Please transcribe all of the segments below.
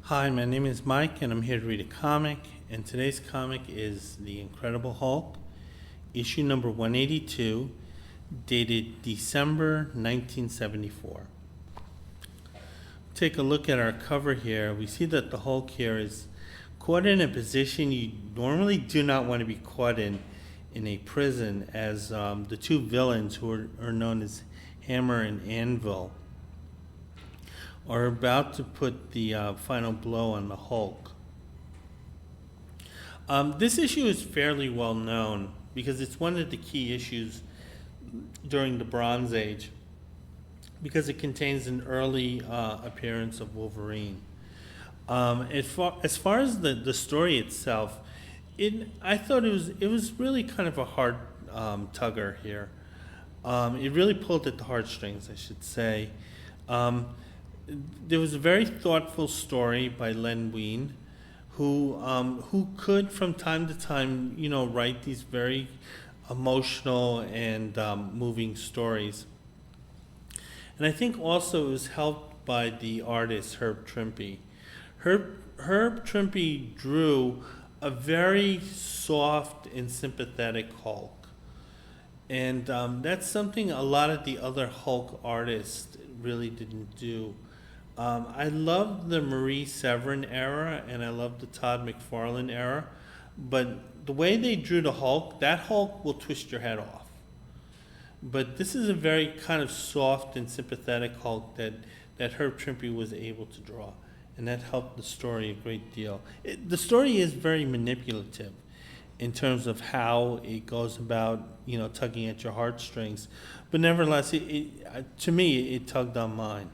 Hi, my name is Mike, and I'm here to read a comic. And today's comic is The Incredible Hulk, issue number 182, dated December 1974. Take a look at our cover here. We see that the Hulk here is caught in a position you normally do not want to be caught in a prison, as the two villains, who are known as Hammer and Anvil, are about to put the final blow on the Hulk. This issue is fairly well known because it's one of the key issues during the Bronze Age, because it contains an early appearance of Wolverine. As far as the story itself, I thought it was really kind of a hard tugger here. It really pulled at the heartstrings, I should say. There was a very thoughtful story by Len Wein, who could from time to time, write these very emotional and moving stories. And I think also it was helped by the artist Herb Trimpe. Herb Trimpe drew a very soft and sympathetic Hulk, and that's something a lot of the other Hulk artists really didn't do. I love the Marie Severin era, and I love the Todd McFarlane era, but the way they drew the Hulk, that Hulk will twist your head off. But this is a very kind of soft and sympathetic Hulk that Herb Trimpe was able to draw, and that helped the story a great deal. The story is very manipulative in terms of how it goes about, tugging at your heartstrings, but nevertheless, to me, it tugged on mine.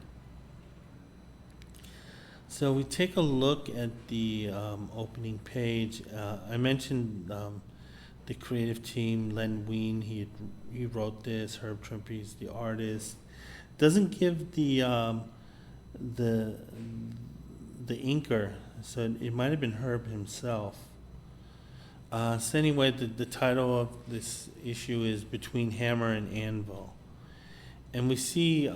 So we take a look at the opening page. I mentioned the creative team, Len Wein. He wrote this. Herb Trimpe is the artist. Doesn't give the inker, so it might have been Herb himself. So anyway, the title of this issue is Between Hammer and Anvil, and we see.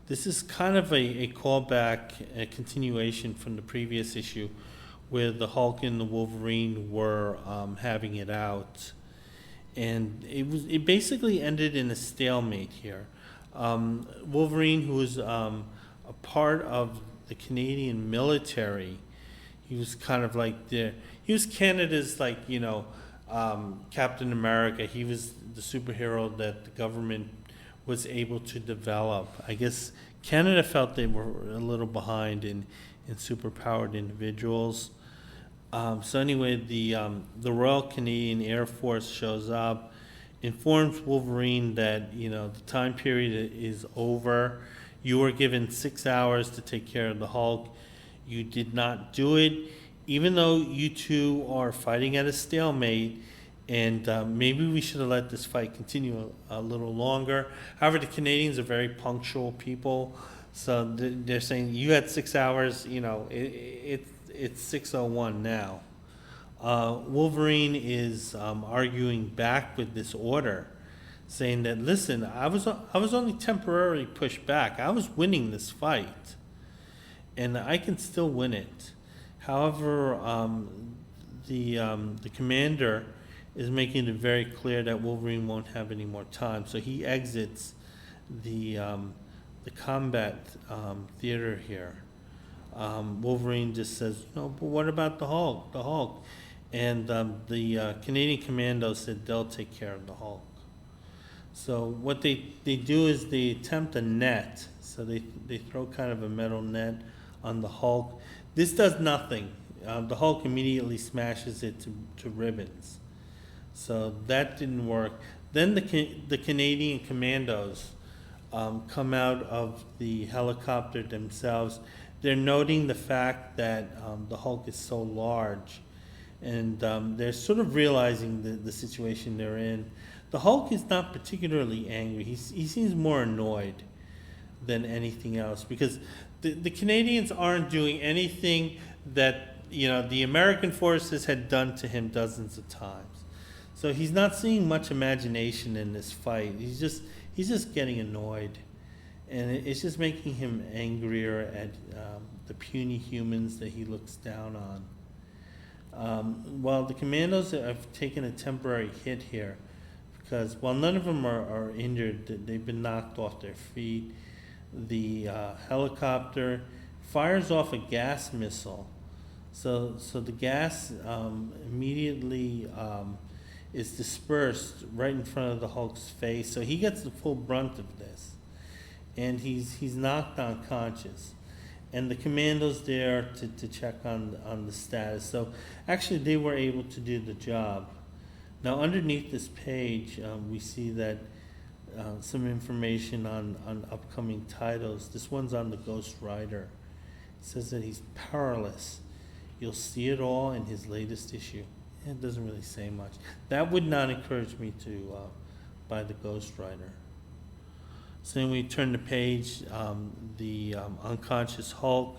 This is kind of a callback, a continuation from the previous issue, where the Hulk and the Wolverine were having it out, and it basically ended in a stalemate here. Wolverine, who was a part of the Canadian military, he was kind of like he was Canada's Captain America. He was the superhero that the government was able to develop. I guess Canada felt they were a little behind in superpowered individuals. So anyway, the Royal Canadian Air Force shows up, informs Wolverine that the time period is over. You were given 6 hours to take care of the Hulk. You did not do it, even though you two are fighting at a stalemate. And maybe we should have let this fight continue a little longer. However, the Canadians are very punctual people, so they're saying you had 6 hours. It's 6:01 now. Wolverine is arguing back with this order, saying that, listen, I was only temporarily pushed back. I was winning this fight, and I can still win it. However, the commander is making it very clear that Wolverine won't have any more time, so he exits the combat theater here. Wolverine just says, "No, but what about the Hulk? The Hulk," and the Canadian Commandos said they'll take care of the Hulk. So what they do is they attempt a net. So they throw kind of a metal net on the Hulk. This does nothing. The Hulk immediately smashes it to ribbons. So that didn't work. Then the Canadian Commandos come out of the helicopter themselves. They're noting the fact that the Hulk is so large, and they're sort of realizing the situation they're in. The Hulk is not particularly angry. He seems more annoyed than anything else, because the Canadians aren't doing anything that the American forces had done to him dozens of times. So he's not seeing much imagination in this fight. He's just getting annoyed, and it's just making him angrier the puny humans that he looks down on. While the commandos have taken a temporary hit here, because while none of them are injured, they've been knocked off their feet. The helicopter fires off a gas missile, so the gas immediately is dispersed right in front of the Hulk's face. So he gets the full brunt of this, and he's knocked unconscious. And the commandos there to check on the status. So actually they were able to do the job. Now underneath this page, we see that some information on upcoming titles. This one's on the Ghost Rider. It says that he's powerless. You'll see it all in his latest issue. It doesn't really say much. That would not encourage me to buy the Ghost Rider. So then we turn the page, the unconscious Hulk,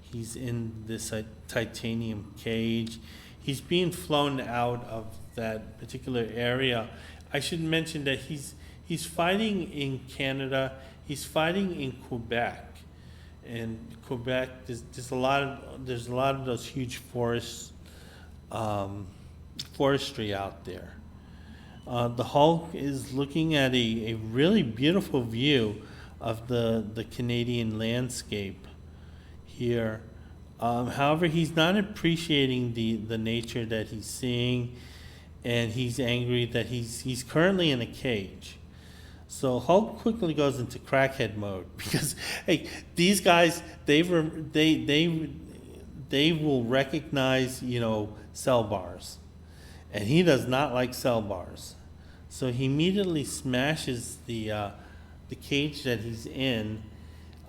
he's in this titanium cage. He's being flown out of that particular area. I should mention that he's fighting in Canada, he's fighting in Quebec. And Quebec, there's a lot of those huge forestry out there. The Hulk is looking at a really beautiful view of the Canadian landscape here. However, he's not appreciating the nature that he's seeing, and he's angry that he's currently in a cage. So Hulk quickly goes into crackhead mode because hey, these guys they will recognize cell bars. And he does not like cell bars. So he immediately smashes the cage that he's in.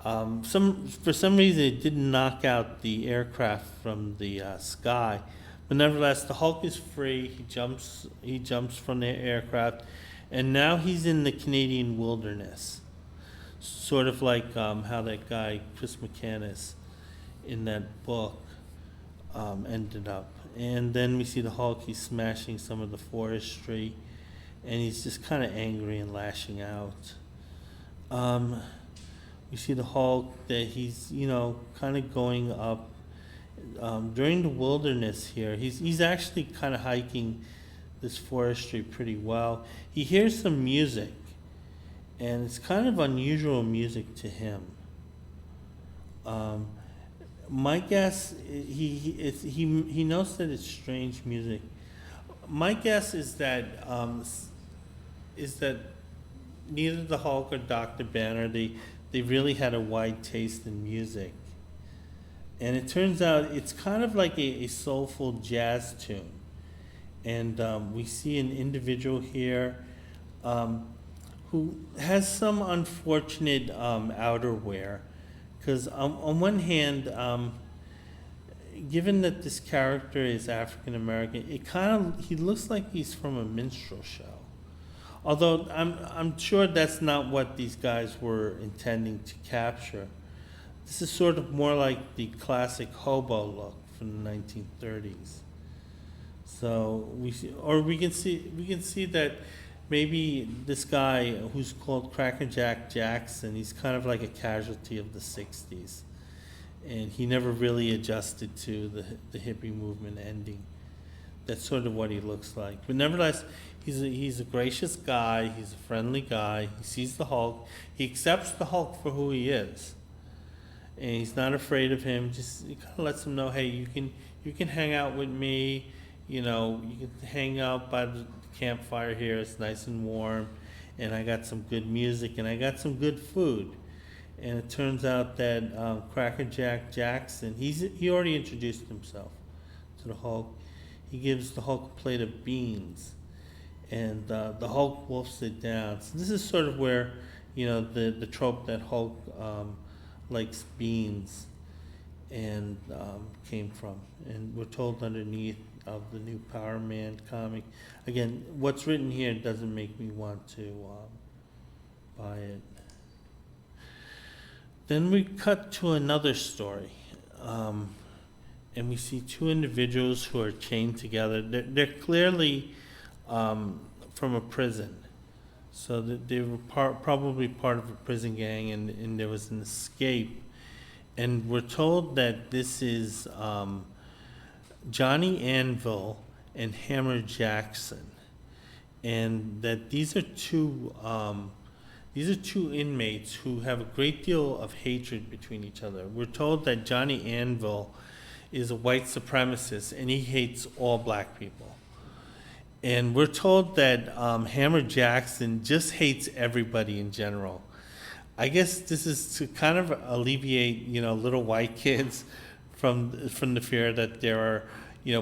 For some reason, it didn't knock out the aircraft from the sky. But nevertheless, the Hulk is free. He jumps from the aircraft. And now he's in the Canadian wilderness. Sort of like how that guy, Chris McCandless, in that book ended up. And then we see the Hulk, he's smashing some of the forestry, and he's just kind of angry and lashing out. We see the Hulk that he's, kind of going up. During the wilderness here, he's actually kind of hiking this forestry pretty well. He hears some music, and it's kind of unusual music to him. My guess, he knows that it's strange music. My guess is that neither the Hulk or Dr. Banner they really had a wide taste in music, and it turns out it's kind of like a soulful jazz tune. And we see an individual here who has some unfortunate outerwear. Because on one hand, given that this character is African American, he looks like he's from a minstrel show. Although I'm sure that's not what these guys were intending to capture. This is sort of more like the classic hobo look from the 1930s. So we can see that maybe this guy who's called Crackerjack Jackson, he's kind of like a casualty of the 60s. And he never really adjusted to the hippie movement ending. That's sort of what he looks like. But nevertheless, he's a gracious guy, he's a friendly guy, he sees the Hulk, he accepts the Hulk for who he is. And he's not afraid of him, just he kind of lets him know, hey, you can hang out with me, you can hang out by the campfire here, it's nice and warm, and I got some good music, and I got some good food. And it turns out that Crackerjack Jackson, he already introduced himself to the Hulk. He gives the Hulk a plate of beans, and the Hulk wolfs it down. So this is sort of where, the trope that Hulk likes beans and came from. And we're told underneath of the new Power Man comic. Again, what's written here doesn't make me want to buy it. Then we cut to another story, and we see two individuals who are chained together. They're clearly from a prison, so that they were probably part of a prison gang, and there was an escape. And we're told that this is Johnny Anvil and Hammer Jackson, and that these are two inmates who have a great deal of hatred between each other. We're told that Johnny Anvil is a white supremacist and he hates all black people. And we're told that Hammer Jackson just hates everybody in general. I guess this is to kind of alleviate, little white kids from the fear that there are,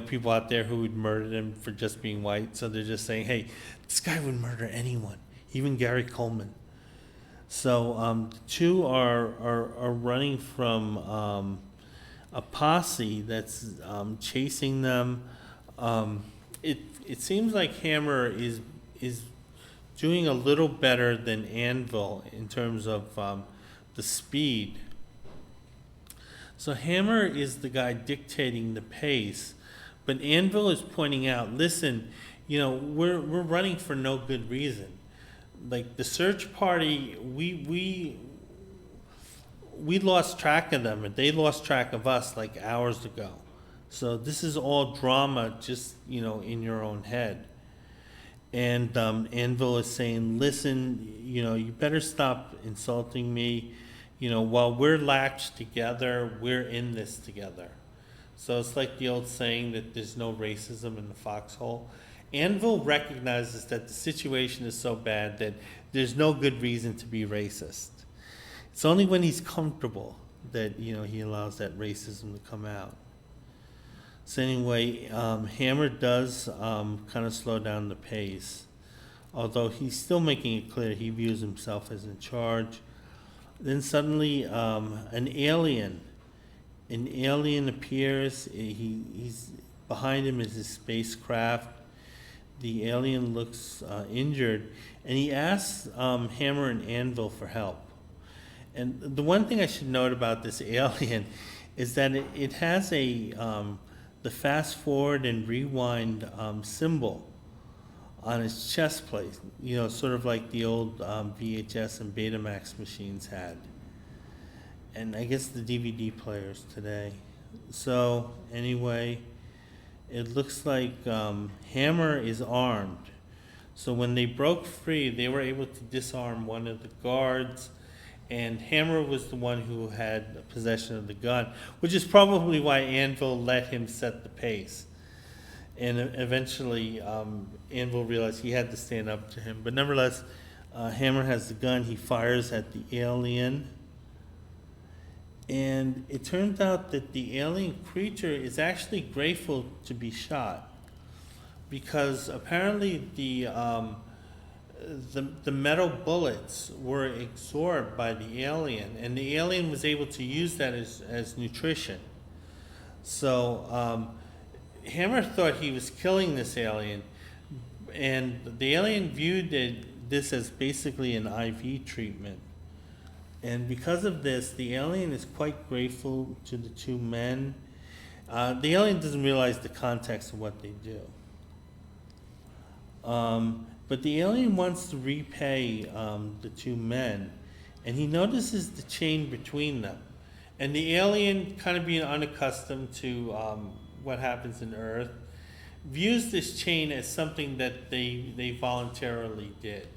people out there who would murder them for just being white. So they're just saying, hey, this guy would murder anyone, even Gary Coleman. So the two are running from a posse that's chasing them. It seems like Hammer is doing a little better than Anvil in terms of the speed. So Hammer is the guy dictating the pace, but Anvil is pointing out, listen, we're running for no good reason. Like the search party, we lost track of them, and they lost track of us like hours ago. So this is all drama, just in your own head. And Anvil is saying, listen, you better stop insulting me. While we're latched together, we're in this together. So it's like the old saying that there's no racism in the foxhole. Anvil recognizes that the situation is so bad that there's no good reason to be racist. It's only when he's comfortable that, he allows that racism to come out. So anyway, Hammer does kind of slow down the pace, although he's still making it clear he views himself as in charge. Then suddenly an alien appears. He's behind him is his spacecraft. The alien looks injured, and he asks Hammer and Anvil for help. And the one thing I should note about this alien is that it has the fast forward and rewind symbol on its chest plate, sort of like the old VHS and Betamax machines had. And I guess the DVD players today. So anyway, it looks like Hammer is armed. So when they broke free, they were able to disarm one of the guards, and Hammer was the one who had possession of the gun, which is probably why Anvil let him set the pace. And eventually, Anvil realized he had to stand up to him. But nevertheless, Hammer has the gun. He fires at the alien. And it turns out that the alien creature is actually grateful to be shot, because apparently the metal bullets were absorbed by the alien, and the alien was able to use that as nutrition. So Hammer thought he was killing this alien, and the alien viewed this as basically an IV treatment. And because of this, the alien is quite grateful to the two men. The alien doesn't realize the context of what they do. But the alien wants to repay the two men, and he notices the chain between them. And the alien, kind of being unaccustomed to what happens in Earth, views this chain as something that they voluntarily did.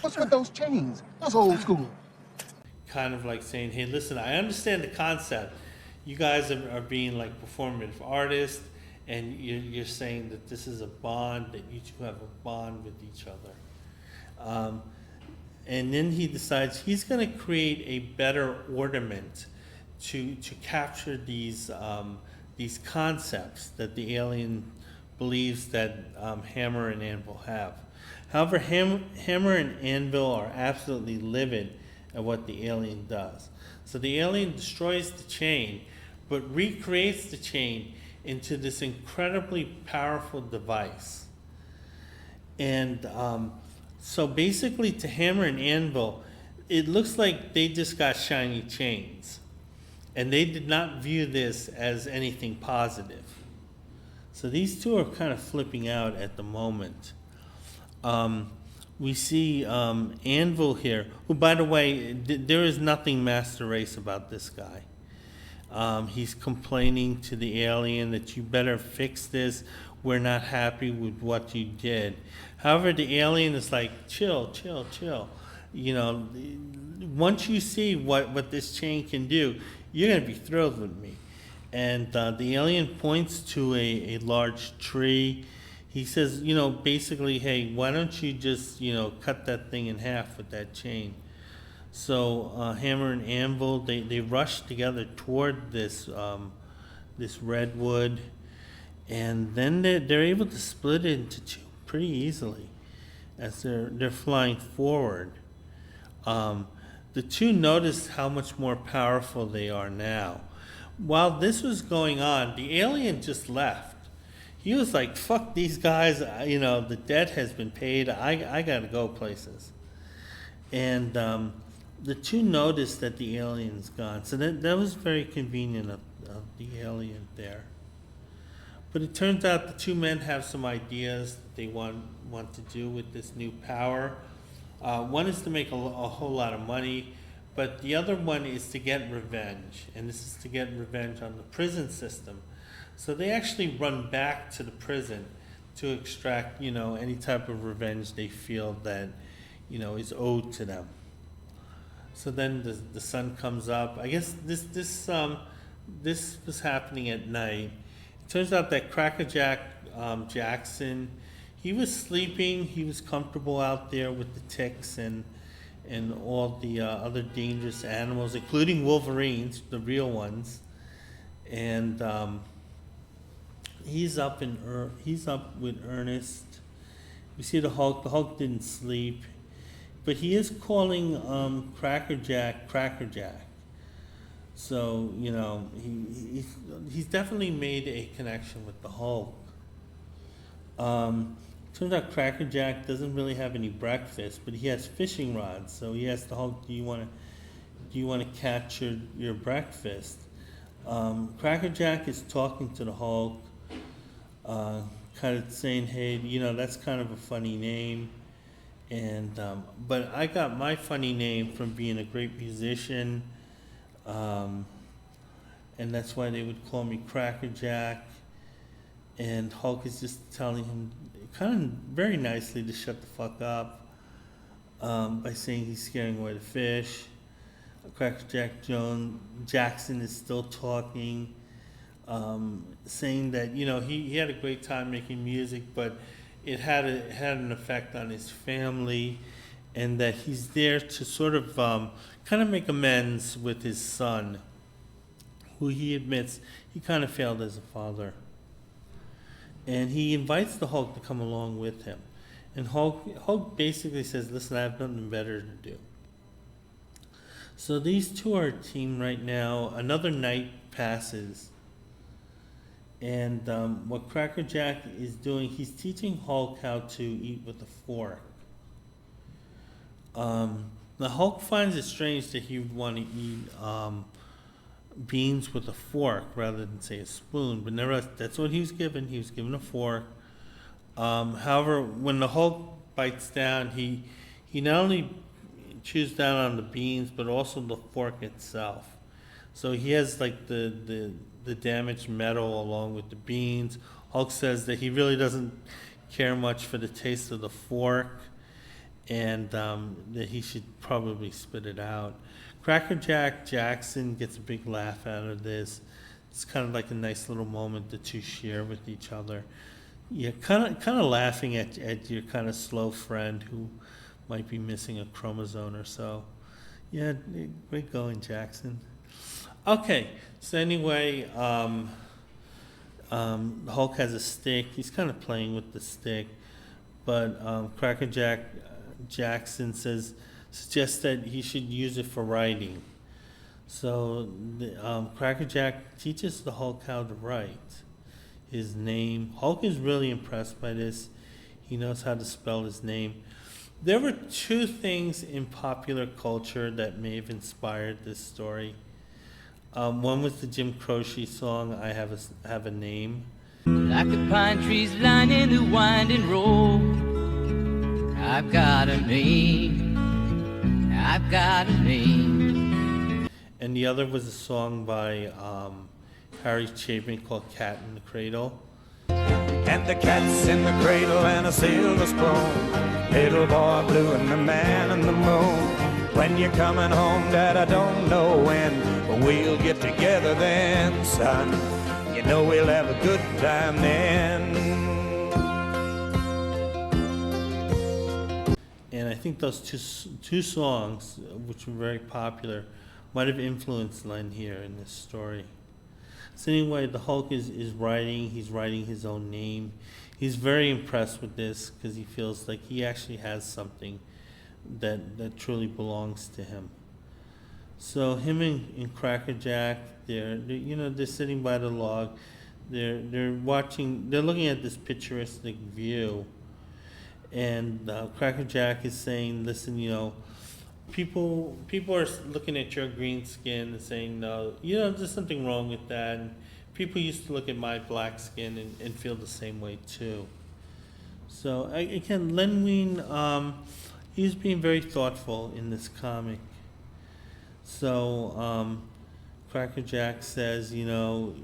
What's with those chains? That's old school. Kind of like saying, hey, listen, I understand the concept. You guys are being like performative artists, and you're saying that this is a bond, that you two have a bond with each other. And then he decides he's going to create a better ornament to capture these concepts that the alien believes that Hammer and Anvil have. However, Hammer and Anvil are absolutely livid at what the alien does. So the alien destroys the chain, but recreates the chain into this incredibly powerful device. And so basically, to Hammer and Anvil, it looks like they just got shiny chains, and they did not view this as anything positive. So these two are kind of flipping out at the moment. We see Anvil here, who, by the way, there is nothing master race about this guy. He's complaining to the alien that you better fix this. We're not happy with what you did. However, the alien is like, chill, chill, chill. You know, once you see what this chain can do, you're going to be thrilled with me. And the alien points to a large tree. He says, you know, basically, hey, why don't you just, you know, cut that thing in half with that chain? So Hammer and Anvil, they rush together toward this redwood, and then they're able to split it into two pretty easily as they're flying forward. The two notice how much more powerful they are now. While this was going on, the alien just left. He was like, fuck these guys, you know, the debt has been paid, I gotta go places. And the two noticed that the alien's gone, so that was very convenient of the alien there. But it turns out the two men have some ideas that they want to do with this new power. One is to make a whole lot of money, but the other one is to get revenge, and this is to get revenge on the prison system. So they actually run back to the prison to extract, you know, any type of revenge they feel that, you know, is owed to them. So then the sun comes up. I guess this was happening at night. It turns out that Crackerjack Jackson, he was sleeping. He was comfortable out there with the ticks and all the other dangerous animals, including Wolverines, the real ones. And he's up with Ernest. We see the Hulk. The Hulk didn't sleep, but he is calling Crackerjack. So, you know, he's definitely made a connection with the Hulk. Turns out Crackerjack doesn't really have any breakfast, but he has fishing rods. So he asks the Hulk, "Do you want to catch your breakfast?" Crackerjack is talking to the Hulk, kind of saying, "Hey, you know, that's kind of a funny name, and but I got my funny name from being a great musician, and that's why they would call me Crackerjack." And Hulk is just telling him, kind of very nicely, to shut the fuck up, by saying he's scaring away the fish. Crackerjack Jackson is still talking, saying that, you know, he had a great time making music, but it had an effect on his family, and that he's there to sort of kind of make amends with his son, who he admits he kind of failed as a father. And he invites the Hulk to come along with him. And Hulk basically says, "Listen, I have nothing better to do." So these two are a team right now. Another night passes. And what Crackerjack is doing, he's teaching Hulk how to eat with a fork. The Hulk finds it strange that he would want to eat beans with a fork rather than, say, a spoon, but nevertheless, that's what he was given. He was given a fork. However, when the Hulk bites down, he not only chews down on the beans, but also the fork itself. So he has like the damaged metal along with the beans. Hulk says that he really doesn't care much for the taste of the fork, and that he should probably spit it out. Crackerjack Jackson gets a big laugh out of this. It's kind of like a nice little moment the two share with each other. You're kind of laughing at your kind of slow friend who might be missing a chromosome or so. Yeah, great going, Jackson. Okay, so anyway, Hulk has a stick. He's kind of playing with the stick, but Crackerjack Jackson suggests that he should use it for writing. So Crackerjack teaches the Hulk how to write his name. Hulk is really impressed by this. He knows how to spell his name. There were two things in popular culture that may have inspired this story. One was the Jim Croce song, I Have a Name. Like the pine trees lining the winding road, I've got a name, I've got a name. and the other was a song by Harry Chapin called Cat in the Cradle. And the cat's in the cradle and a silver spoon. Little boy blue and the man in the moon. When you're coming home, Dad, I don't know when, but we'll get together then, son. You know we'll have a good time then. And I think those two songs, which were very popular, might have influenced Len here in this story. So anyway, the Hulk is writing. He's writing his own name. He's very impressed with this because he feels like he actually has something that truly belongs to him. So him and Crackerjack, they're sitting by the log. They're looking at this picturesque view, and Crackerjack is saying, "Listen, people are looking at your green skin and saying, no, there's something wrong with that. And people used to look at my black skin and feel the same way too." So again, Len Wein, he's being very thoughtful in this comic. So Crackerjack says, you're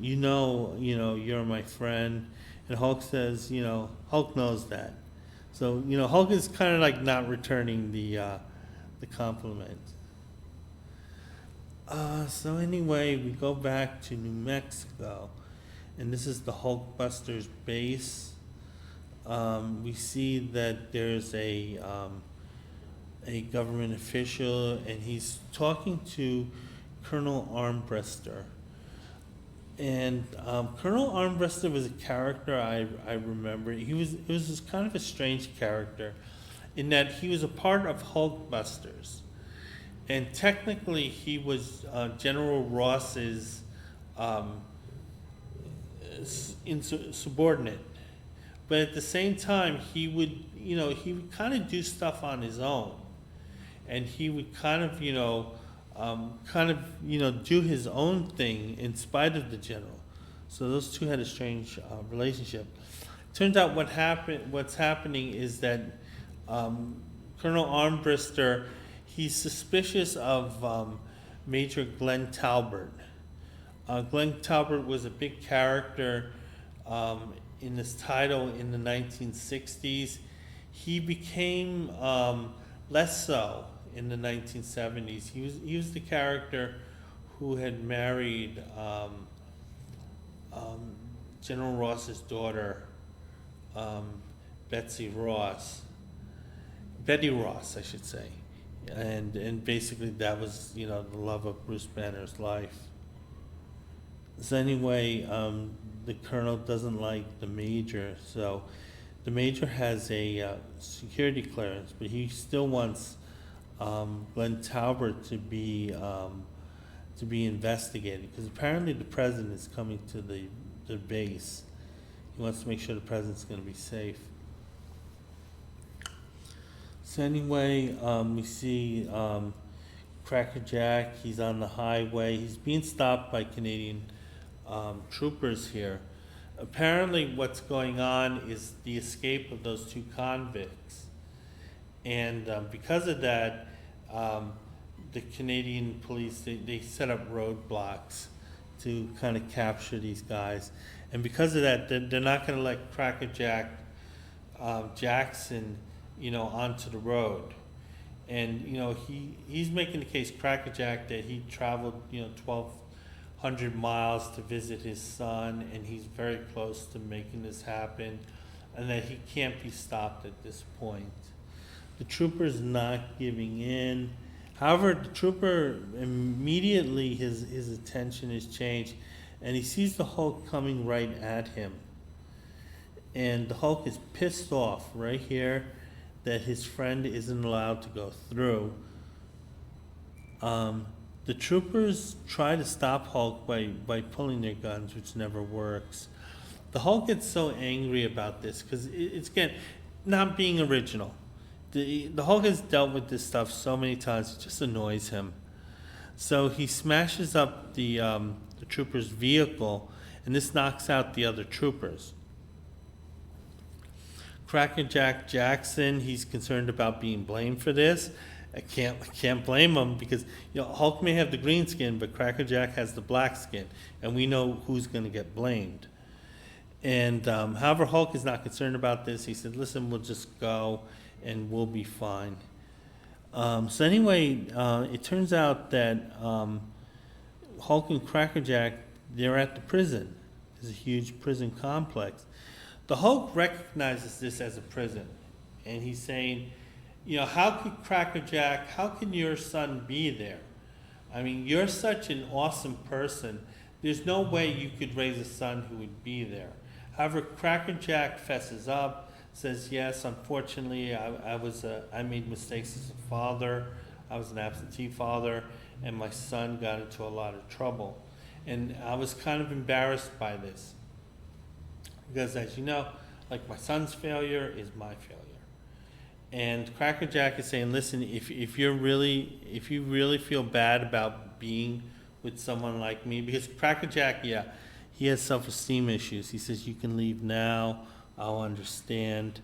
my friend, and Hulk says, Hulk knows that. So Hulk is kind of like not returning the compliment. So anyway, we go back to New Mexico, and this is the Hulkbusters base. We see that there's a government official, and he's talking to Colonel Armbruster. And Colonel Armbruster was a character I remember. It was this kind of a strange character, in that he was a part of Hulkbusters, and technically he was General Ross's subordinate, but at the same time he would kind of do stuff on his own, and he would kind of do his own thing in spite of the general. So those two had a strange relationship. Turns out what's happening is that Colonel Armbruster, he's suspicious of Major Glenn Talbert. Glenn Talbert was a big character in this title in the 1960s. He became less so in the 1970s. He was the character who had married General Ross's daughter, Betty Ross, I should say, and basically that was the love of Bruce Banner's life. So anyway, the colonel doesn't like the major, so the major has a security clearance, but he still wants Glenn Talbot to be investigated, because apparently the president is coming to the base. He wants to make sure the president's going to be safe. So anyway, we see Crackerjack. He's on the highway. He's being stopped by Canadian troopers here. Apparently what's going on is the escape of those two convicts. And because of that, the Canadian police, they set up roadblocks to kind of capture these guys. And because of that, they're not going to let Crackerjack Jackson, onto the road. And, he's making the case, Crackerjack, that he traveled, 1,200 miles to visit his son, and he's very close to making this happen, and that he can't be stopped at this point. The trooper's not giving in. However, the trooper immediately, his attention is changed, and he sees the Hulk coming right at him. And the Hulk is pissed off right here that his friend isn't allowed to go through. The troopers try to stop Hulk by pulling their guns, which never works. The Hulk gets so angry about this because it's, again, not being original. The Hulk has dealt with this stuff so many times, it just annoys him. So he smashes up the trooper's vehicle, and this knocks out the other troopers. Crackerjack Jackson, he's concerned about being blamed for this, I can't blame him because, Hulk may have the green skin, but Crackerjack has the black skin, and we know who's going to get blamed. And however, Hulk is not concerned about this. He said, "Listen, we'll just go, and we'll be fine." So anyway, it turns out that Hulk and Crackerjack, they're at the prison. There's a huge prison complex. The Hulk recognizes this as a prison, and he's saying, how could Crackerjack, how can your son be there? I mean, you're such an awesome person. There's no way you could raise a son who would be there. However, Crackerjack fesses up, says, yes, unfortunately, I made mistakes as a father. I was an absentee father, and my son got into a lot of trouble. And I was kind of embarrassed by this. Because as you know, like my son's failure is my failure. And Crackerjack is saying, listen, if you really feel bad about being with someone like me, because Crackerjack, he has self-esteem issues. He says, you can leave now, I'll understand.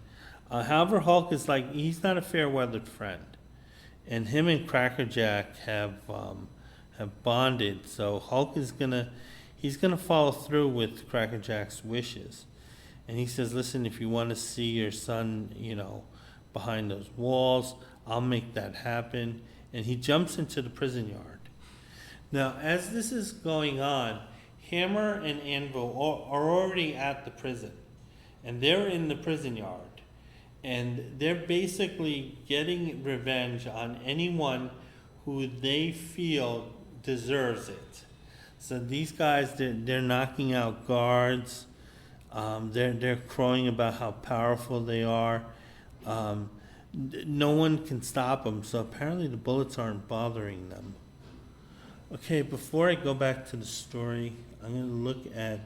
However, Hulk is like, he's not a fair-weathered friend. And him and Crackerjack have bonded. So Hulk is he's gonna follow through with Crackerjack's wishes. And he says, listen, if you want to see your son, behind those walls, I'll make that happen. And he jumps into the prison yard. Now, as this is going on, Hammer and Anvil are already at the prison. And they're in the prison yard. And they're basically getting revenge on anyone who they feel deserves it. So these guys, they're knocking out guards. They're crowing about how powerful they are. No one can stop them, so apparently the bullets aren't bothering them. Okay, before I go back to the story, I'm going to look at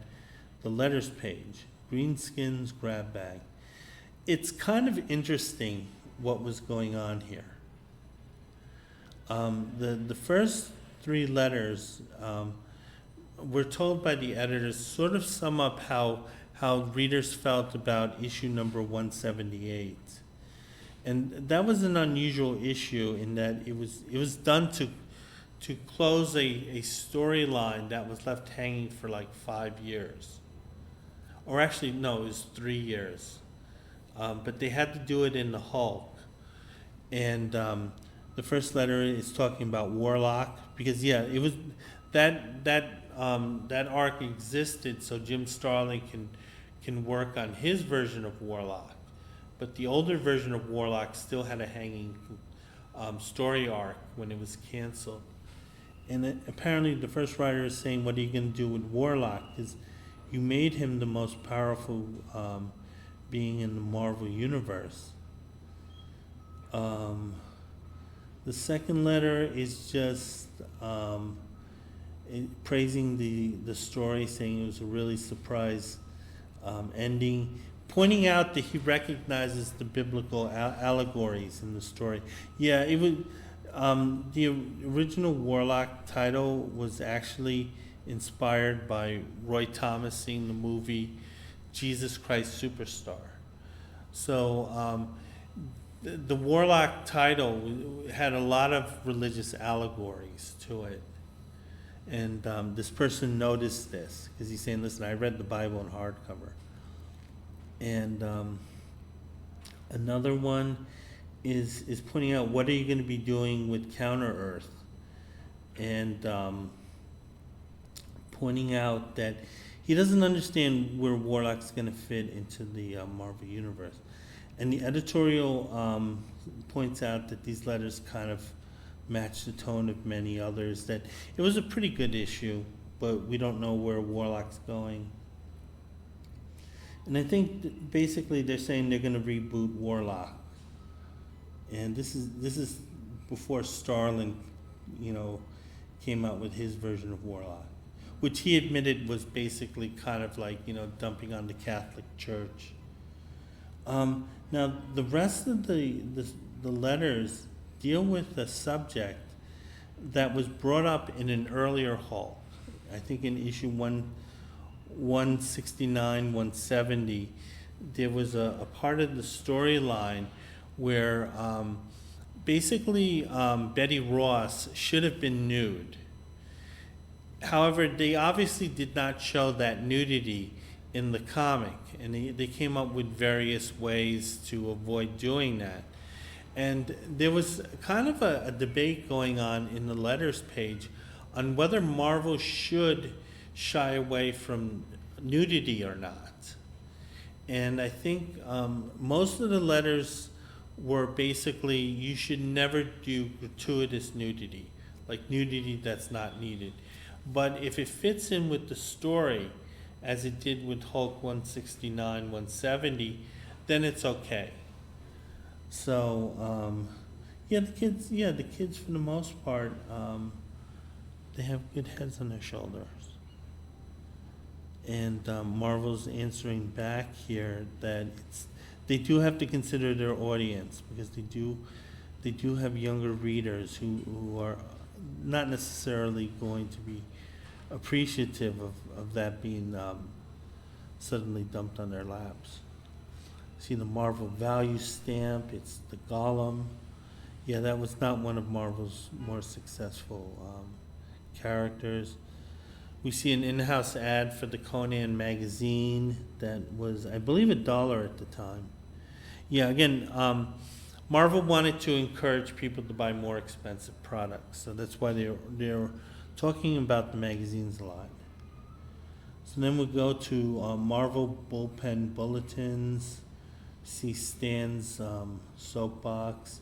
the letters page. Greenskins grab bag. It's kind of interesting what was going on here. The first three letters, we're told by the editors, sort of sum up how readers felt about issue number 178. And that was an unusual issue in that it was done to close a storyline that was left hanging for like 5 years. Or actually, no, it was 3 years. But they had to do it in the Hulk. And the first letter is talking about Warlock, because it was that arc existed so Jim Starlin can work on his version of Warlock. But the older version of Warlock still had a hanging story arc when it was canceled. And apparently the first writer is saying, what are you going to do with Warlock? Because you made him the most powerful being in the Marvel Universe. The second letter is just praising the story, saying it was a really surprise ending, pointing out that he recognizes the biblical allegories in the story. Yeah, it was the original Warlock title was actually inspired by Roy Thomas seeing the movie Jesus Christ Superstar. So the Warlock title had a lot of religious allegories to it. And this person noticed this because he's saying, listen, I read the Bible in hardcover. And another one is pointing out, what are you going to be doing with Counter-Earth? And pointing out that he doesn't understand where Warlock's going to fit into the Marvel Universe. And the editorial points out that these letters kind of match the tone of many others, that it was a pretty good issue, but we don't know where Warlock's going. And I think basically they're saying they're going to reboot Warlock. And this is before Starlin, came out with his version of Warlock, which he admitted was basically kind of like, dumping on the Catholic Church. Now, the rest of the letters deal with a subject that was brought up in an earlier Hulk. I think in issue 169, 170, there was a part of the storyline where basically, Betty Ross should have been nude. However, they obviously did not show that nudity in the comic, and they came up with various ways to avoid doing that. And there was kind of a debate going on in the letters page on whether Marvel should shy away from nudity or not. And I think most of the letters were basically, you should never do gratuitous nudity, like nudity that's not needed. But if it fits in with the story, as it did with Hulk 169, 170, then it's okay. So, the kids for the most part, they have good heads on their shoulders. And Marvel's answering back here that they do have to consider their audience, because they do have younger readers who are not necessarily going to be appreciative of that being suddenly dumped on their laps. See the Marvel value stamp, it's the Golem. Yeah, that was not one of Marvel's more successful characters. We see an in-house ad for the Conan magazine that was, I believe, $1 at the time. Yeah, again, Marvel wanted to encourage people to buy more expensive products, so that's why they're talking about the magazines a lot. So then we go to Marvel bullpen bulletins. See Stan's soapbox.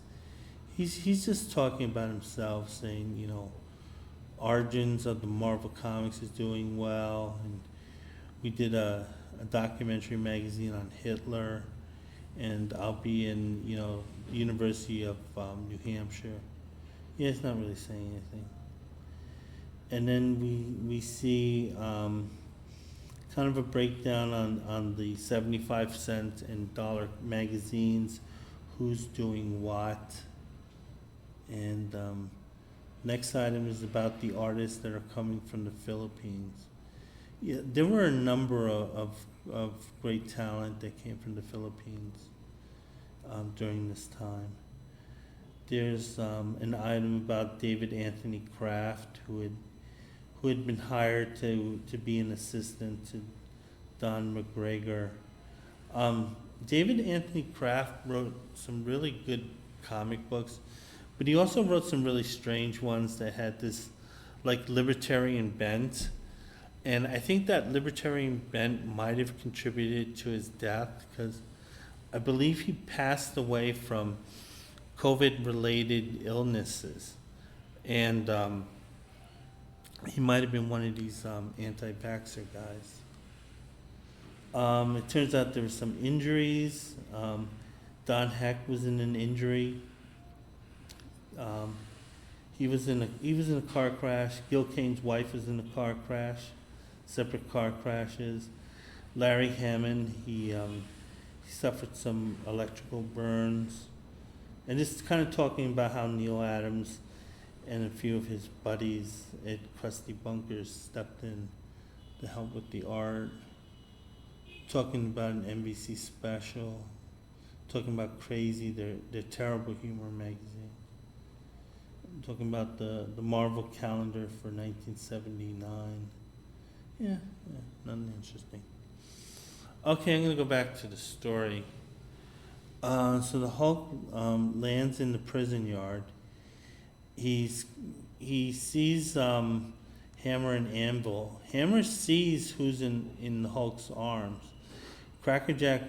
He's just talking about himself, saying, Origins of the Marvel Comics is doing well, and we did a documentary magazine on Hitler, and I'll be in, University of New Hampshire. Yeah, it's not really saying anything. And then we see kind of a breakdown on the 75-cent and dollar magazines, who's doing what. And next item is about the artists that are coming from the Philippines. Yeah, there were a number of great talent that came from the Philippines during this time. There's an item about David Anthony Kraft, who had been hired to be an assistant to Don McGregor. David Anthony Kraft wrote some really good comic books, but he also wrote some really strange ones that had this libertarian bent. And I think that libertarian bent might have contributed to his death, because I believe he passed away from COVID-related illnesses. And he might have been one of these anti-vaxxer guys. It turns out there were some injuries. Don Heck was in an injury. He was in a car crash. Gil Kane's wife was in a car crash, separate car crashes. Larry Hammond, he suffered some electrical burns. And just kind of talking about how Neil Adams and a few of his buddies at Krusty Bunkers stepped in to help with the art. Talking about an NBC special. Talking about Crazy, their terrible humor magazine. Talking about the Marvel calendar for 1979. Yeah, nothing interesting. Okay, I'm going to go back to the story. So the Hulk lands in the prison yard. He sees Hammer and Anvil. Hammer sees who's in the Hulk's arms. Crackerjack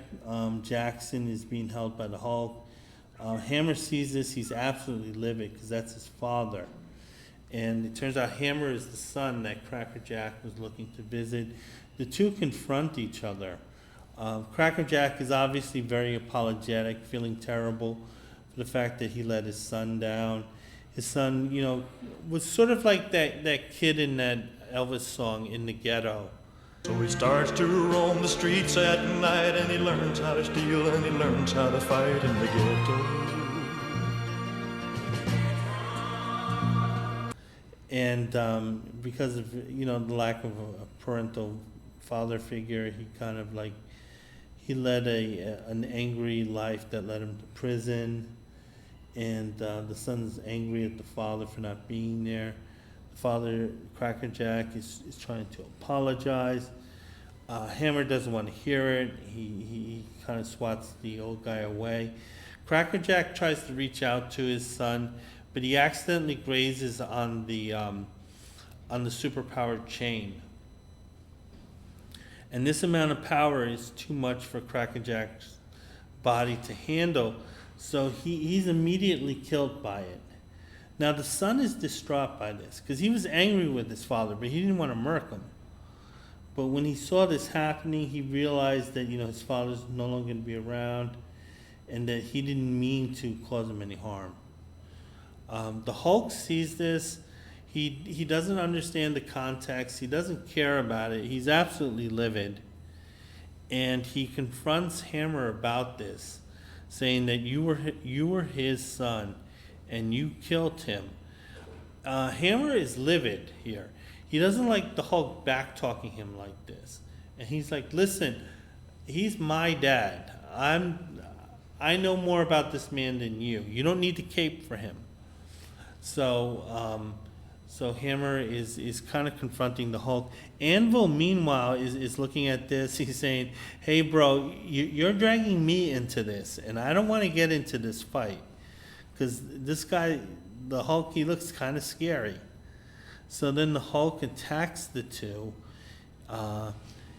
Jackson is being held by the Hulk. Hammer sees this. He's absolutely livid, because that's his father. And it turns out Hammer is the son that Crackerjack was looking to visit. The two confront each other. Crackerjack is obviously very apologetic, feeling terrible for the fact that he let his son down. His son, was sort of like that kid in that Elvis song, In the Ghetto. So he starts to roam the streets at night, and he learns how to steal, and he learns how to fight in the ghetto. And because of the lack of a parental father figure, he kind of he led an angry life that led him to prison. and the son's angry at the father for not being there. The father, Crackerjack, is trying to apologize. Hammer doesn't want to hear it. He kind of swats the old guy away. Crackerjack tries to reach out to his son, but he accidentally grazes on the superpowered chain. And this amount of power is too much for Crackerjack's body to handle, so he's immediately killed by it. Now the son is distraught by this, because he was angry with his father, but he didn't want to murk him. But when he saw this happening, he realized that, his father's no longer going to be around, and that he didn't mean to cause him any harm. The Hulk sees this. He doesn't understand the context. He doesn't care about it. He's absolutely livid. And he confronts Hammer about this, saying that you were his son, and you killed him. Hammer is livid here. He doesn't like the Hulk back-talking him like this. And he's like, listen, he's my dad. I know more about this man than you. You don't need to cape for him. So Hammer is kind of confronting the Hulk. Anvil, meanwhile, is looking at this. He's saying, hey, bro, you're dragging me into this, and I don't want to get into this fight. Because this guy, the Hulk, he looks kind of scary. So then the Hulk attacks the two.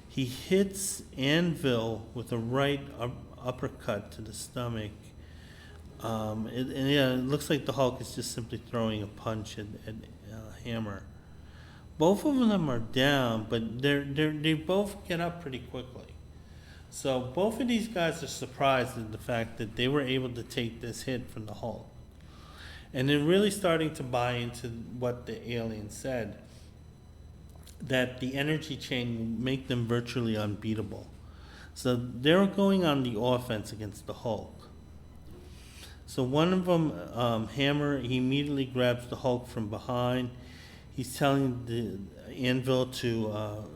He hits Anvil with a right uppercut to the stomach. It looks like the Hulk is just simply throwing a punch at Hammer. Both of them are down, but they both get up pretty quickly. So both of these guys are surprised at the fact that they were able to take this hit from the Hulk. And they're really starting to buy into what the alien said, that the energy chain will make them virtually unbeatable. So they're going on the offense against the Hulk. So one of them, Hammer, he immediately grabs the Hulk from behind. He's telling the Anvil to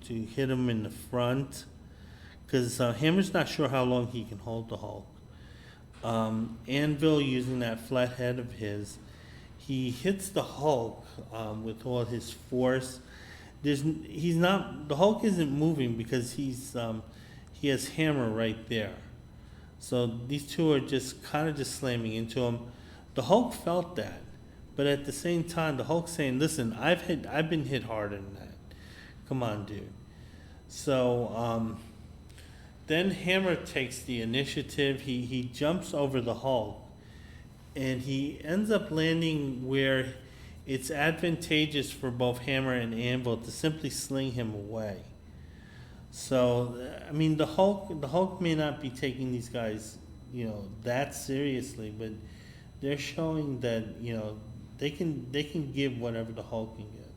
hit him in the front, because Hammer's not sure how long he can hold the Hulk. Anvil, using that flat head of his, he hits the Hulk with all his force. The Hulk isn't moving because he has Hammer right there. So these two are just kind of slamming into him. The Hulk felt that, but at the same time, the Hulk's saying, "Listen, I've been hit harder than that. Come on, dude." So then Hammer takes the initiative. He jumps over the Hulk, and he ends up landing where it's advantageous for both Hammer and Anvil to simply sling him away. So, I mean, the Hulk may not be taking these guys, that seriously, but they're showing that, they can give whatever the Hulk can give.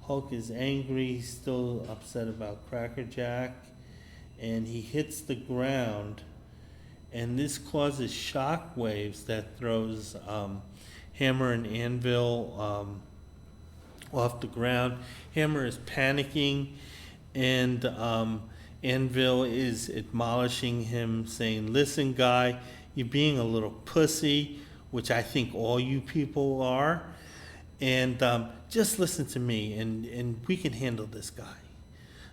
Hulk is angry, he's still upset about Crackerjack, and he hits the ground, and this causes shock waves that throws Hammer and Anvil off the ground. Hammer is panicking, and Anvil is admonishing him, saying, "Listen, guy, you're being a little pussy," which I think all you people are, and just listen to me, and we can handle this guy.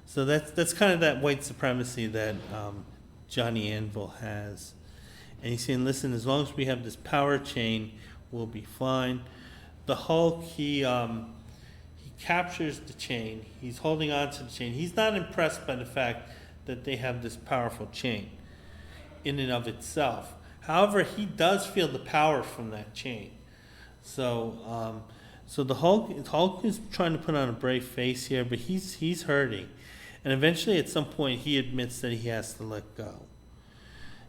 So that's kind of that white supremacy that Johnny Anvil has. And he's saying, listen, as long as we have this power chain, we'll be fine. The Hulk, he captures the chain. He's holding on to the chain. He's not impressed by the fact that they have this powerful chain in and of itself. However, he does feel the power from that chain. So the Hulk is trying to put on a brave face here, but he's hurting. And eventually, at some point, he admits that he has to let go.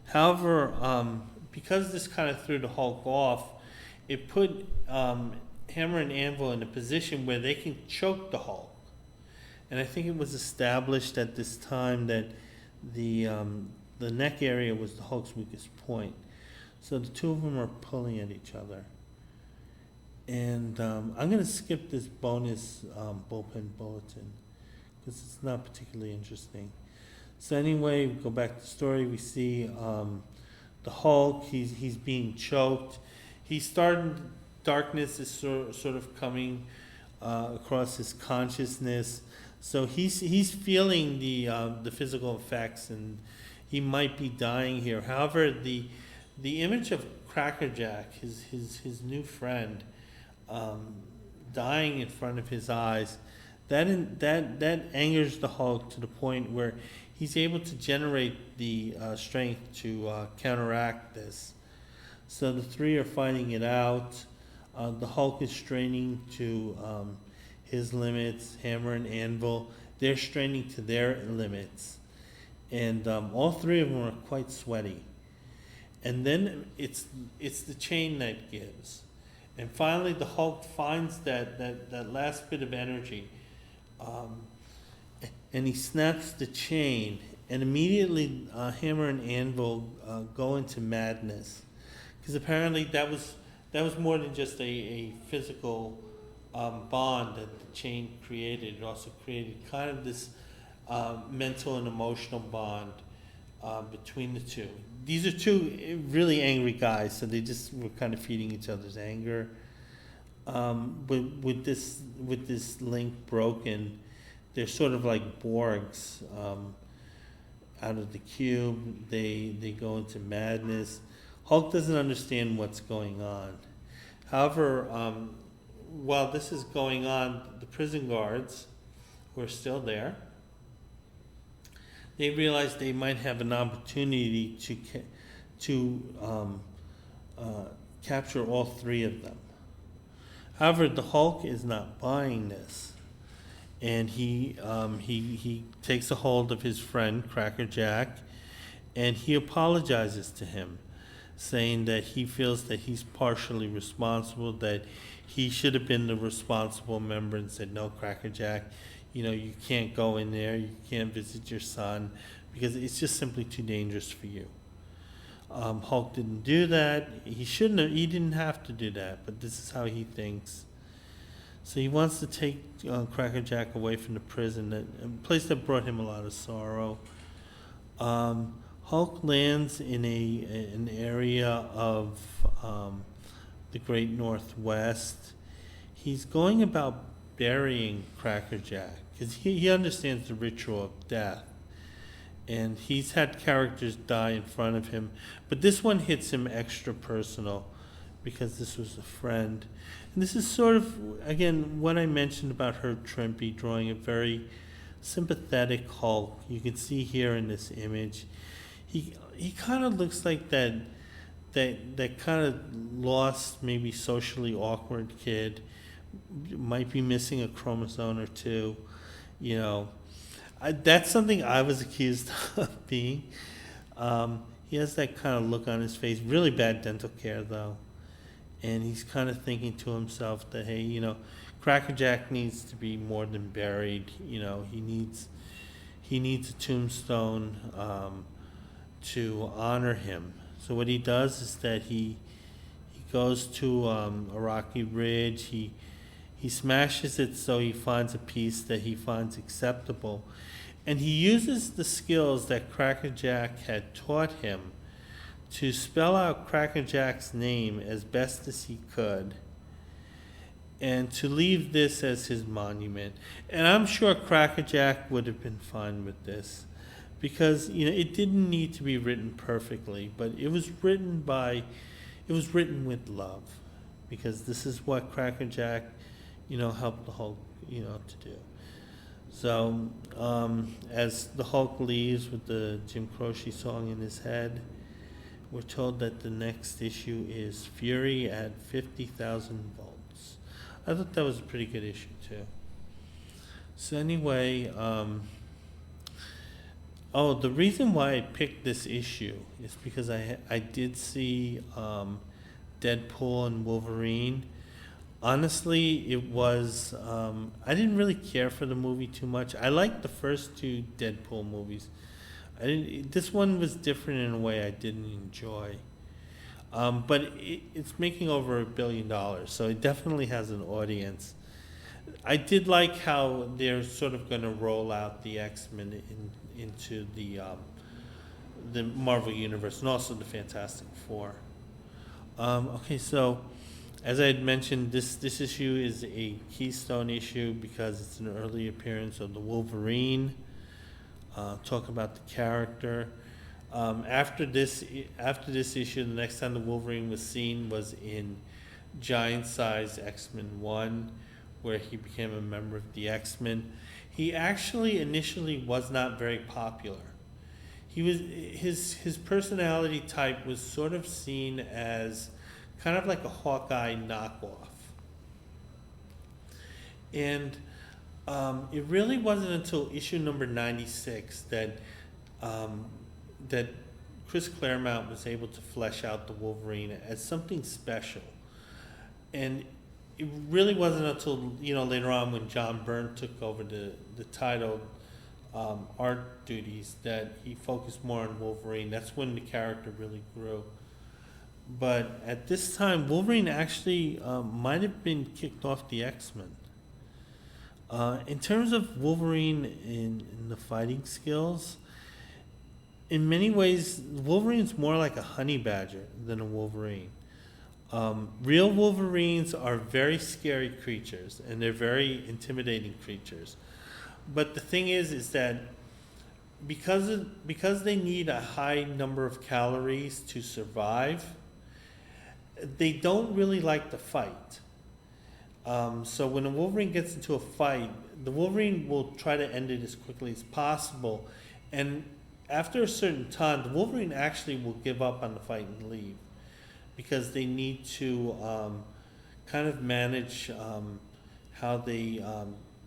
However, because this kind of threw the Hulk off, it put Hammer and Anvil in a position where they can choke the Hulk. And I think it was established at this time that the neck area was the Hulk's weakest point. So the two of them are pulling at each other. And I'm going to skip this bonus bullpen bulletin because it's not particularly interesting. So anyway, we go back to the story. We see the Hulk. He's being choked. darkness is sort of coming across his consciousness. So he's feeling the physical effects, and he might be dying here. However, the image of Crackerjack, his new friend, dying in front of his eyes, that angers the Hulk to the point where he's able to generate the strength to counteract this. So the three are fighting it out. The Hulk is straining to his limits. Hammer and Anvil, they're straining to their limits. And all three of them are quite sweaty. And then it's the chain that gives. And finally the Hulk finds that last bit of energy. And he snaps the chain. And immediately Hammer and Anvil go into madness. Because apparently that was more than just a physical bond that the chain created. It also created kind of this mental and emotional bond between the two. These are two really angry guys, so they just were kind of feeding each other's anger. With this link broken, they're sort of like Borgs. Out of the cube, they go into madness. Hulk doesn't understand what's going on. However, while this is going on, the prison guards, who are still there, they realize they might have an opportunity to capture all three of them. However, the Hulk is not buying this, and he takes a hold of his friend Crackerjack, and he apologizes to him, saying that he feels that he's partially responsible, that he should have been the responsible member and said, no, Crackerjack, you can't go in there, you can't visit your son, because it's just simply too dangerous for you. Hulk didn't do that. He didn't have to do that, but this is how he thinks. So he wants to take Crackerjack away from the prison, a place that brought him a lot of sorrow. Hulk lands in an area of the Great Northwest. He's going about burying Crackerjack because he understands the ritual of death. And he's had characters die in front of him, but this one hits him extra personal because this was a friend. And this is sort of, again, what I mentioned about Herb Trimpe drawing a very sympathetic Hulk. You can see here in this image, he kind of looks like that kind of lost, maybe socially awkward kid, might be missing a chromosome or two, that's something I was accused of being. He has that kind of look on his face, really bad dental care though. And he's kind of thinking to himself that, hey, Crackerjack needs to be more than buried. He needs a tombstone to honor him. So what he does is that he goes to a rocky ridge. He smashes it so he finds a piece that he finds acceptable. And he uses the skills that Crackerjack had taught him to spell out Crackerjack's name as best as he could and to leave this as his monument. And I'm sure Crackerjack would have been fine with this because, it didn't need to be written perfectly, but it was written with love because this is what Crackerjack helped the Hulk, to do. So, as the Hulk leaves with the Jim Croce song in his head, we're told that the next issue is Fury at 50,000 volts. I thought that was a pretty good issue, too. So anyway, the reason why I picked this issue is because I did see Deadpool and Wolverine. Honestly, it was, I didn't really care for the movie too much. I liked the first two Deadpool movies. This one was different in a way I didn't enjoy. But it's making over $1 billion, so it definitely has an audience. I did like how they're sort of going to roll out the X-Men into the Marvel Universe and also the Fantastic Four. Okay, so as I had mentioned, this issue is a Keystone issue because it's an early appearance of the Wolverine. Talk about the character. After this issue, the next time the Wolverine was seen was in Giant Size X-Men 1, where he became a member of the X-Men. He actually initially was not very popular. His personality type was sort of seen as kind of like a Hawkeye knockoff. And it really wasn't until issue number 96 that Chris Claremont was able to flesh out the Wolverine as something special. And it really wasn't until, later on when John Byrne took over the title art duties that he focused more on Wolverine. That's when the character really grew. But at this time, Wolverine actually might have been kicked off the X-Men. In terms of Wolverine in the fighting skills, in many ways, Wolverine's more like a honey badger than a Wolverine. Real Wolverines are very scary creatures, and they're very intimidating creatures. But the thing is that because they need a high number of calories to survive, they don't really like to fight. So when a Wolverine gets into a fight, the Wolverine will try to end it as quickly as possible. And after a certain time, the Wolverine actually will give up on the fight and leave, because they need to kind of manage how they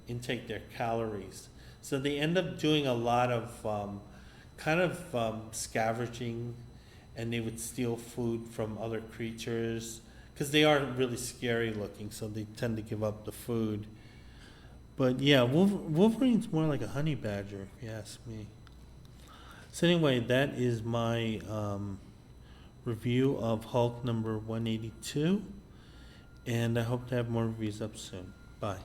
intake their calories. So they end up doing a lot of scavenging, and they would steal food from other creatures, because they are really scary looking, so they tend to give up the food. But yeah, Wolverine's more like a honey badger, if you ask me. So anyway, that is my review of Hulk number 182, and I hope to have more reviews up soon. Bye.